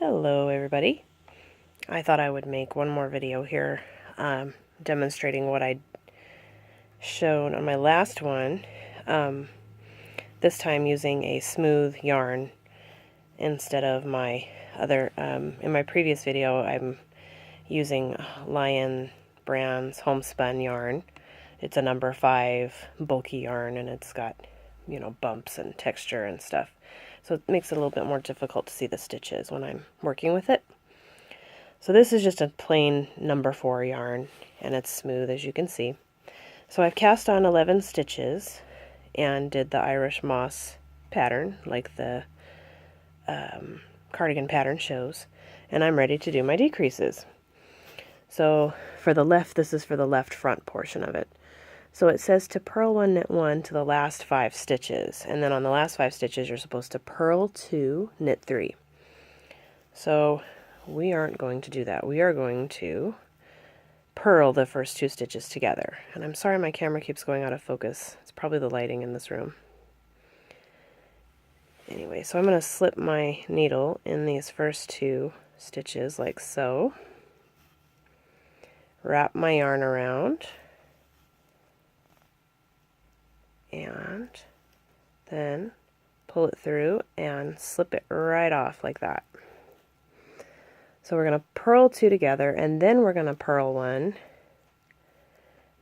Hello everybody. I thought I would make one more video here demonstrating what I showed on my last one, this time using a smooth yarn instead of my other, in my previous video I'm using Lion Brand's homespun yarn. It's a number 5 bulky yarn and it's got, bumps and texture and stuff. So it makes it a little bit more difficult to see the stitches when I'm working with it. So this is just a plain number 4 yarn, and it's smooth as you can see. So I've cast on 11 stitches and did the Irish moss pattern like the cardigan pattern shows, and I'm ready to do my decreases. So for the left, this is for the left front portion of it. So it says to purl 1, knit 1 to the last 5 stitches, and then on the last 5 stitches you're supposed to purl 2, knit 3. So we aren't going to do that. We are going to purl the first 2 stitches together. And I'm sorry my camera keeps going out of focus. It's probably the lighting in this room. Anyway, so I'm going to slip my needle in these first 2 stitches like so. Wrap my yarn around. And then pull it through and slip it right off like that. So we're going to purl 2 together, and then we're going to purl 1,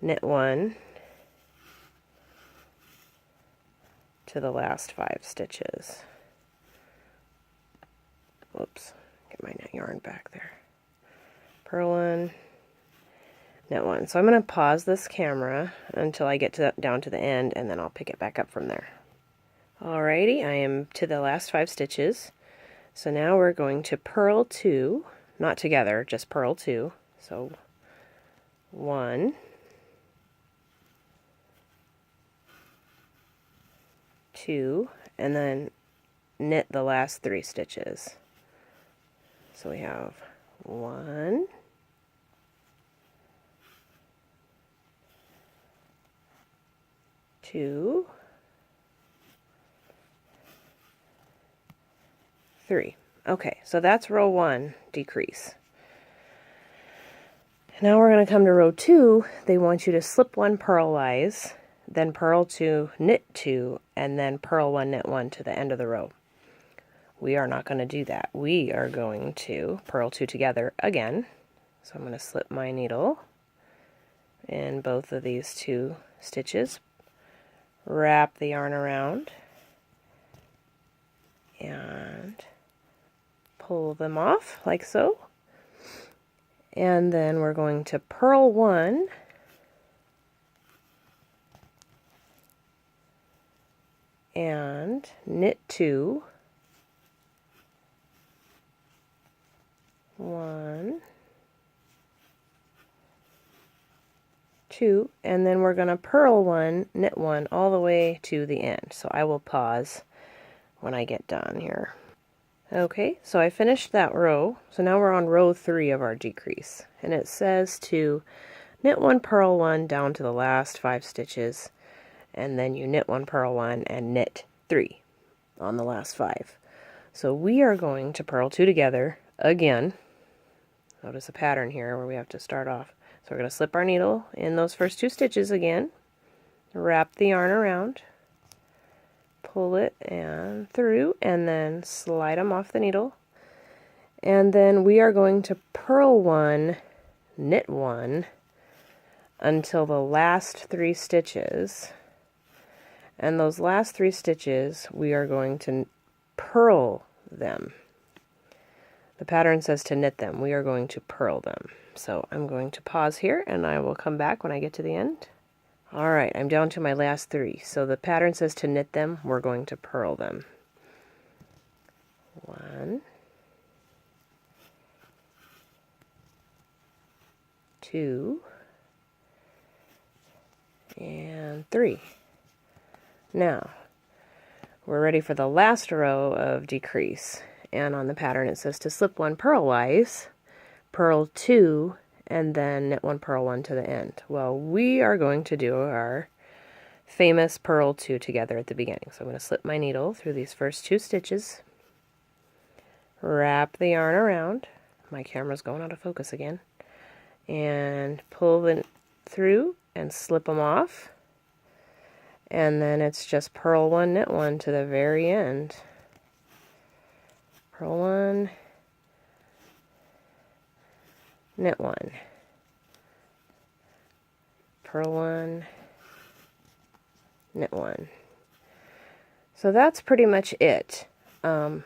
knit 1 to the last 5 stitches. Whoops, get my yarn back there. Purl 1, knit 1. So I'm going to pause this camera until I get down to the end, and then I'll pick it back up from there. Alrighty, I am to the last 5 stitches. So now we're going to purl 2, not together, just purl 2. So 1, 2, and then knit the last 3 stitches. So we have 1, 2, 3. Okay, so that's row 1 decrease. Now we're going to come to row 2. They want you to slip 1 purlwise, then purl 2, knit 2, and then purl 1, knit 1 to the end of the row. We are not going to do that. We are going to purl 2 together again. So I'm going to slip my needle in both of these 2 stitches, wrap the yarn around, and pull them off like so. And then we're going to purl 1, and knit 2, 1, 2, and then we're going to purl 1, knit 1 all the way to the end. So I will pause when I get done here. Okay, so I finished that row. So now we're on row 3 of our decrease, and it says to knit 1, purl 1 down to the last 5 stitches, and then you knit 1, purl 1, and knit 3 on the last 5. So we are going to purl 2 together again. Notice a pattern here where we have to start off. So we're going to slip our needle in those first 2 stitches again, wrap the yarn around, pull it and through, and then slide them off the needle. And then we are going to purl 1, knit 1 until the last 3 stitches. And those last 3 stitches, we are going to purl them. The pattern says to knit them. We are going to purl them. So I'm going to pause here, and I will come back when I get to the end. Alright, I'm down to my last 3. So the pattern says to knit them. We're going to purl them. 1, 2, and 3. Now, we're ready for the last row of decrease. And on the pattern it says to slip 1 purlwise, purl 2, and then knit 1, purl 1 to the end. Well, we are going to do our famous purl 2 together at the beginning. So I'm going to slip my needle through these first 2 stitches, wrap the yarn around. My camera's going out of focus again. And pull them through and slip them off. And then it's just purl one, knit one to the very end. Purl one, knit one. Purl one, knit one. So that's pretty much it. And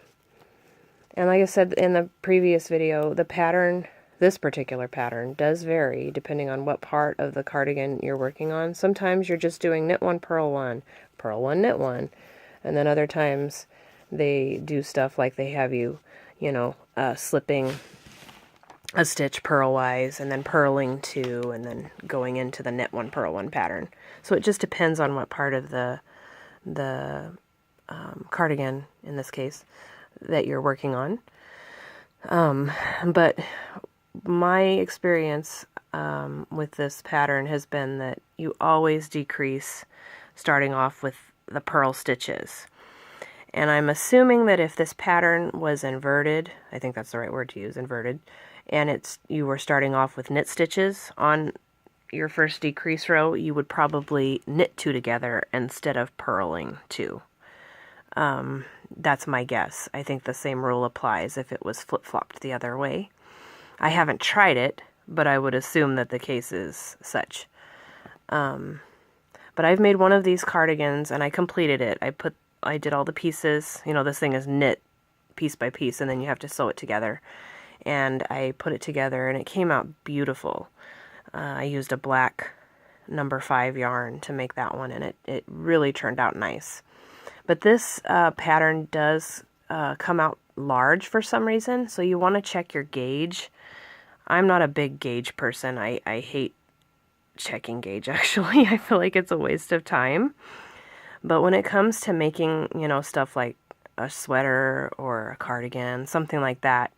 like I said in the previous video, the pattern, this particular pattern, does vary depending on what part of the cardigan you're working on. Sometimes you're just doing knit one, purl one, knit one. And then other times they do stuff like they have you, slipping a stitch purlwise and then purling two and then going into the knit one, purl one pattern. So it just depends on what part of the cardigan, in this case, that you're working on. But my experience with this pattern has been that you always decrease starting off with the purl stitches. And I'm assuming that if this pattern was inverted, I think that's the right word to use, inverted, and you were starting off with knit stitches on your first decrease row, you would probably knit two together instead of purling two. That's my guess. I think the same rule applies if it was flip-flopped the other way. I haven't tried it, but I would assume that the case is such. But I've made one of these cardigans and I completed it. I did all the pieces. This thing is knit piece by piece and then you have to sew it together. And I put it together and it came out beautiful. I used a black number 5 yarn to make that one and it really turned out nice. But this pattern does come out large for some reason, so you want to check your gauge. I'm not a big gauge person. I hate checking gauge, actually. I feel like it's a waste of time. But when it comes to making, stuff like a sweater or a cardigan, something like that,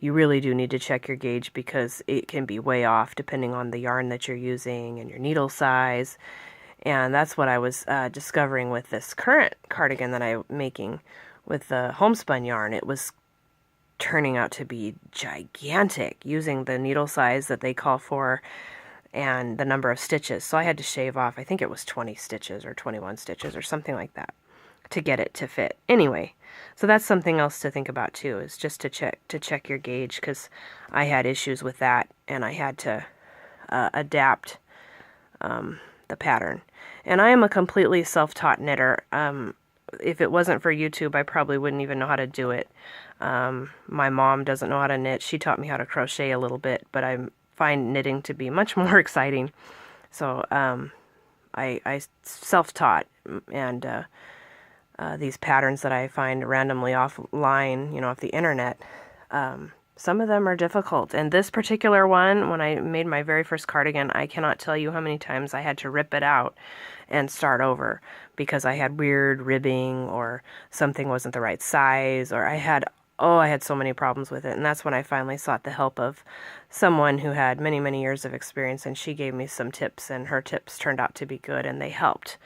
you really do need to check your gauge because it can be way off depending on the yarn that you're using and your needle size. And that's what I was discovering with this current cardigan that I'm making with the homespun yarn. It was turning out to be gigantic using the needle size that they call for and the number of stitches. So I had to shave off, I think it was 20 stitches or 21 stitches or something like that to get it to fit. Anyway, so that's something else to think about too, is just to check your gauge, because I had issues with that and I had to adapt the pattern. And I am a completely self-taught knitter. If it wasn't for YouTube, I probably wouldn't even know how to do it. My mom doesn't know how to knit. She taught me how to crochet a little bit, but I find knitting to be much more exciting. So I self-taught, and these patterns that I find randomly offline, off the internet, some of them are difficult. And this particular one, when I made my very first cardigan, I cannot tell you how many times I had to rip it out and start over because I had weird ribbing or something wasn't the right size, or I had so many problems with it. And that's when I finally sought the help of someone who had many, many years of experience, and she gave me some tips, and her tips turned out to be good and they helped.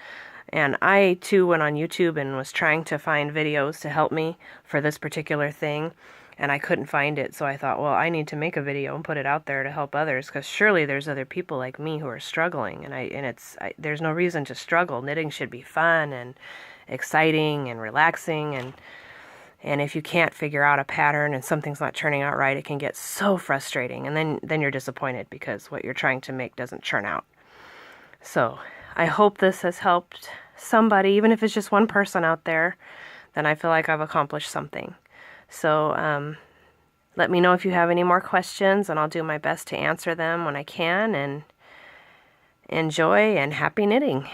And I too went on YouTube and was trying to find videos to help me for this particular thing, and I couldn't find it. So I thought, well, I need to make a video and put it out there to help others, because surely there's other people like me who are struggling. And there's no reason to struggle. Knitting should be fun and exciting and relaxing, and if you can't figure out a pattern and something's not turning out right, it can get so frustrating, and then you're disappointed because what you're trying to make doesn't turn out. So I hope this has helped somebody, even if it's just one person out there. Then I feel like I've accomplished something. So let me know if you have any more questions, and I'll do my best to answer them when I can. And enjoy and happy knitting.